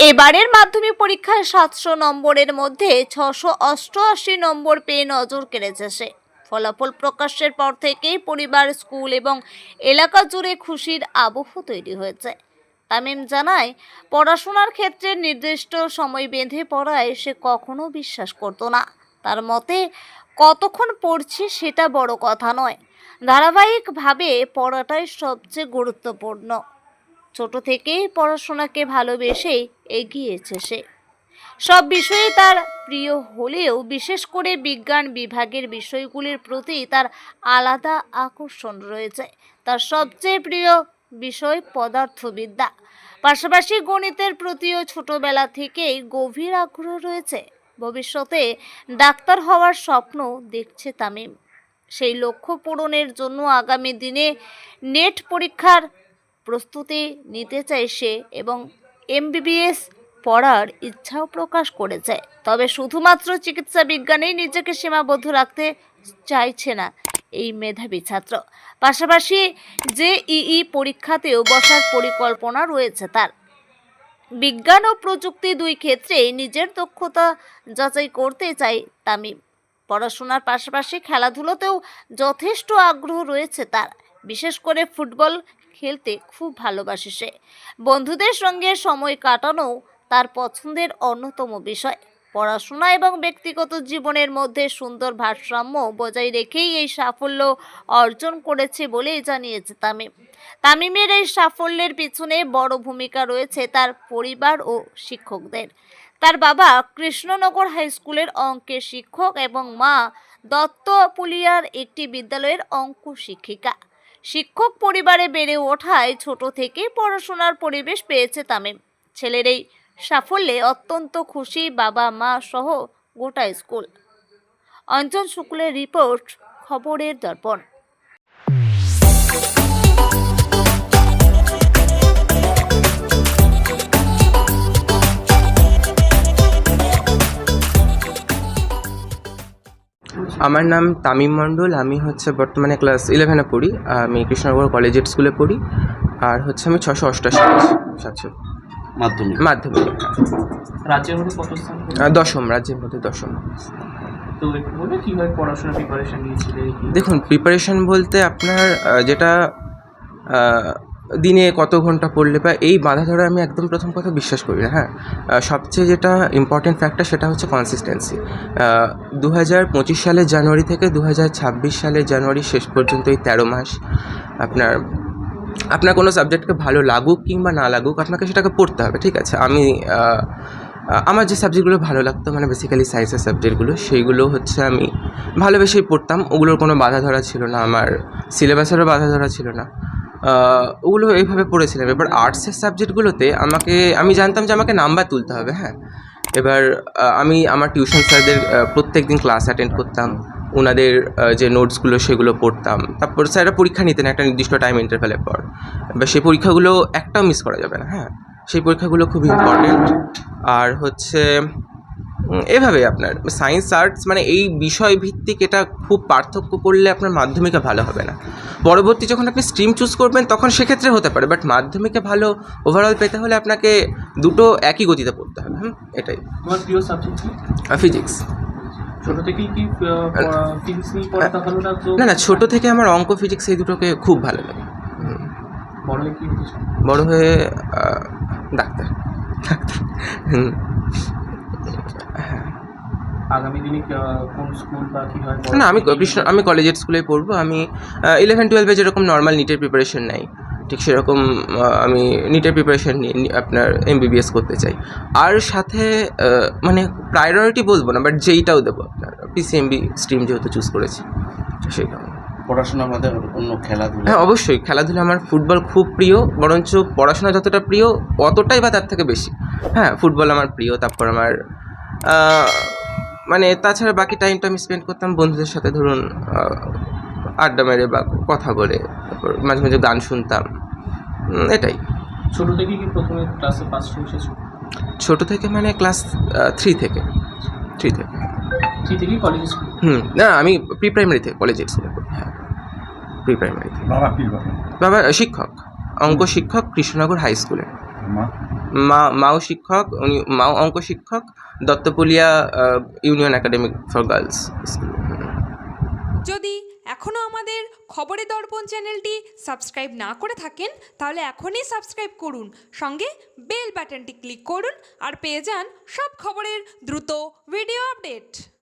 এবারের মাধ্যমিক পরীক্ষায় 700 নম্বরের মধ্যে 688 নম্বর পেয়ে নজর কেড়েছে সে। ফলাফল প্রকাশের পর থেকেই পরিবার, স্কুল এবং এলাকা জুড়ে খুশির আবহ তৈরি হয়েছে। তামিম জানায়, পড়াশোনার ক্ষেত্রে নির্দিষ্ট সময় বেঁধে পড়ায় সে কখনো বিশ্বাস করত না। তার মতে, কতক্ষণ পড়ছি সেটা বড় কথা নয়, ধারাবাহিকভাবে পড়াটাই সবচেয়ে গুরুত্বপূর্ণ। ছোট থেকেই পড়াশোনাকে ভালোবেসে এগিয়েছে সে। সব বিষয়ে তার প্রিয় হলেও বিশেষ করে বিজ্ঞান বিভাগের বিষয়গুলির প্রতি তার আলাদা আকর্ষণ রয়েছে। তার সবচেয়ে প্রিয় বিষয় পদার্থবিদ্যা, পাশাপাশি গণিতের প্রতিও ছোটবেলা থেকেই গভীর আগ্রহ রয়েছে। ভবিষ্যতে ডাক্তার হওয়ার স্বপ্ন দেখছে তামিম। সেই লক্ষ্য পূরণের জন্য আগামী দিনে নেট পরীক্ষার প্রস্তুতি নিতে চায় সে এবং MBBS পড়ার ইচ্ছাও প্রকাশ করেছে। তবে শুধুমাত্র চিকিৎসা বিজ্ঞানেই নিজেকে সীমাবদ্ধ রাখতে চাইছে না এই মেধাবী ছাত্র। পাশাপাশি JEE পরীক্ষাতেও বসার পরিকল্পনা রয়েছে তার। বিজ্ঞান ও প্রযুক্তি দুই ক্ষেত্রেই নিজের দক্ষতা যাচাই করতে চায় তামিম। পড়াশোনার পাশাপাশি খেলাধুলোতেও যথেষ্ট আগ্রহ রয়েছে তার। বিশেষ করে ফুটবল খেলতে খুব ভালোবাসে সে। বন্ধুদের সঙ্গে সময় কাটানো তার পছন্দের অন্যতম বিষয়। পড়াশোনা এবং ব্যক্তিগত জীবনের মধ্যে সুন্দর ভারসাম্য বজায় রেখেই এই সাফল্য অর্জন করেছে বলেই জানিয়েছে তামিম। তামিমের এই সাফল্যের পিছনে বড় ভূমিকা রয়েছে তার পরিবার ও শিক্ষকদের। তার বাবা কৃষ্ণনগর হাই স্কুলের অঙ্কের শিক্ষক এবং মা দত্তপুলিয়ার একটি বিদ্যালয়ের অঙ্ক শিক্ষিকা। শিক্ষক পরিবারে বেড়ে ওঠায় ছোট থেকেই পড়াশোনার পরিবেশ পেয়েছে তামিম। ছেলের এই সাফল্যে অত্যন্ত খুশি বাবা, মা সহ গোটা স্কুল। অঞ্জন শুক্লের রিপোর্ট, খবরের দর্পণ। আমার নাম তামিম মণ্ডল। আমি বর্তমানে ক্লাস 11-এ পড়ি। আমি কৃষ্ণনগর কলেজিয়েট স্কুলে পড়ি। আর আমি 688 মাধ্যমিক রাজ্যের মধ্যে কত স্থান? দশম, রাজ্যের মধ্যে দশম। তো একটু বলবে কীভাবে পড়াশোনা প্রিপারেশন নিয়েছিলে? দেখুন, প্রিপারেশন বলতে আপনার যেটা দিনে কত ঘন্টা পড়লে বা এই বাঁধা ধরা আমি একদম প্রথম কথা বিশ্বাস করি না। হ্যাঁ, সবচেয়ে যেটা ইম্পর্টেন্ট ফ্যাক্টর সেটা হচ্ছে কনসিস্টেন্সি। 2025 সালের জানুয়ারি থেকে 2026 সালের জানুয়ারি শেষ পর্যন্ত এই 13 মাস আপনার কোনো সাবজেক্টকে ভালো লাগুক কিংবা না লাগুক আপনাকে সেটাকে পড়তে হবে, ঠিক আছে? আমার যে সাবজেক্টগুলো ভালো লাগতো, মানে বেসিক্যালি সায়েন্সের সাবজেক্টগুলো, সেইগুলো আমি ভালোবেসেই পড়তাম। ওগুলোর কোনো বাধা ধরা ছিল না, আমার সিলেবাসেরও বাধা ধরা ছিল না। ওগুলো এইভাবে পড়েছিলাম। এবার আর্টসের সাবজেক্টগুলোতে আমি জানতাম যে আমাকে নাম্বার তুলতে হবে। হ্যাঁ, এবার আমি আমার টিউশন স্যারদের প্রত্যেক দিন ক্লাস অ্যাটেন্ড করতাম, ওনাদের যে নোটসগুলো সেগুলো পড়তাম। তারপর স্যাররা পরীক্ষা নিতেন একটা নির্দিষ্ট টাইম ইন্টারভ্যালের পর। এবার সেই পরীক্ষাগুলো একটাও মিস করা যাবে না। হ্যাঁ, সেই পরীক্ষাগুলো খুব ইম্পর্টেন্ট। আর এভাবে আপনার সায়েন্স আর্টস মানে এই বিষয় ভিত্তিক এটা খুব পার্থক্য করলে আপনার মাধ্যমিকে ভালো হবে না। পরবর্তী যখন আপনি স্ট্রিম চুজ করবেন তখন সেক্ষেত্রে হতে পারে, বাট মাধ্যমিকে ভালো ওভারঅল পেতে হলে আপনাকে দুটো একই গতিতে পড়তে হবে। এটাই। তোমার প্রিয় সাবজেক্ট কি? ফিজিক্স। ছোট থেকেই কি ফিজিক্স নিয়ে পড়াটা ভালো লাগতো? না, ছোট থেকে আমার অঙ্ক, ফিজিক্স এই দুটোকে খুব ভালো লাগে। বড় হয়ে কি হতে চাও? বড় হয়ে ডাক্তার। আগামী দিনে কোন স্কুল বা কীভাবে? না, আমি কলেজের স্কুলেই পড়বো। আমি 11-12-এ যেরকম নর্মাল নিটের প্রিপারেশন নেই, ঠিক সেরকম আমি নিটের প্রিপারেশন নিয়ে আপনার MBBS করতে চাই। আর সাথে মানে প্রায়োরিটি বলবো না, বাট যেইটাও দেবো আপনার PCMB স্ট্রিম যেহেতু চুজ করেছি সেই কারণে। পড়াশোনার মধ্যে অন্য খেলাধুলা? হ্যাঁ, অবশ্যই খেলাধুলা। আমার ফুটবল খুব প্রিয়, বরঞ্চ পড়াশোনা যতটা প্রিয় অতটাই বা তার থেকে বেশি। হ্যাঁ, ফুটবল আমার প্রিয়। তারপর আমার মানে তাছাড়া বাকি টাইমটা আমি স্পেন্ড করতাম বন্ধুদের সাথে, ধরুন আড্ডা মেরে বা কথা বলে। তারপর মাঝে মাঝে গান শুনতাম, এটাই। ছোট থেকে কি প্রথমে ক্লাসে ফার্স্ট হয়েছে? ছোট থেকে মানে ক্লাস 3 থেকে। 3 থেকেই কলেজ স্কুল? না, আমি প্রি প্রাইমারি থেকে কলেজের স্কুলে পড়ি। হ্যাঁ, প্রি প্রাইমারি থেকে। বাবা শিক্ষক, অঙ্ক শিক্ষক, কৃষ্ণনগর হাই স্কুলে। মাও শিক্ষক, উনি মাও অঙ্ক শিক্ষক, Duttapulia union academic for girls school. যদি এখনও আমাদের খবরের দর্পণ চ্যানেলটি সাবস্ক্রাইব না করে থাকেন তাহলে এখনই সাবস্ক্রাইব করুন, সঙ্গে বেল বাটনটি ক্লিক করুন আর পেয়ে যান সব খবরের দ্রুত ভিডিও আপডেট।